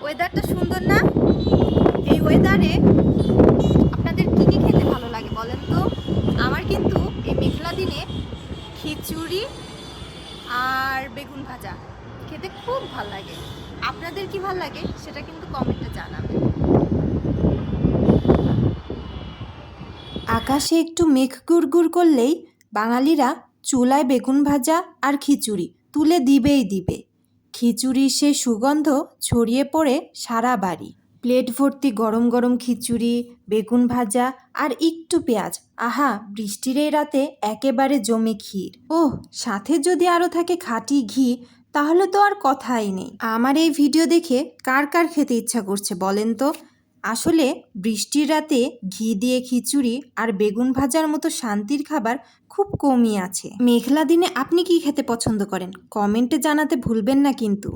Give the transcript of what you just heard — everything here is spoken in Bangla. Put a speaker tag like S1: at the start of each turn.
S1: ওয়েদারটা সুন্দর না? এই ওয়েদারে আপনাদের কি কি খেতে ভালো লাগে বলেন তো? আমার কিন্তু এই মেঘলা দিনে খিচুড়ি আর বেগুন ভাজা খেতে খুব ভালো লাগে। আপনাদের কি ভালো লাগে সেটা কিন্তু কমেন্টে জানাবেন।
S2: আকাশে একটু মেঘ গুড়গুড় করলেই বাঙালিরা চুলায় বেগুন ভাজা আর খিচুড়ি তুলে দিবেই দিবে। খিচুড়ির সে সুগন্ধ ছড়িয়ে পড়ে সারা বাড়ি। প্লেট ভর্তি গরম গরম খিচুড়ি, বেগুন ভাজা আর একটু পেঁয়াজ, আহা, বৃষ্টির এই রাতে একেবারে জমে ক্ষীর। ওহ, সাথে যদি আরও থাকে খাঁটি ঘি, তাহলে তো আর কথাই নেই। আমার এই ভিডিও দেখে কার কার খেতে ইচ্ছা করছে বলেন তো? আসলে বৃষ্টির রাতে ঘি দিয়ে খিচুড়ি আর বেগুন ভাজার মতো শান্তির খাবার খুব কমই আছে। মেঘলা দিনে আপনি কি খেতে পছন্দ করেন? কমেন্টে জানাতে ভুলবেন না কিন্তু।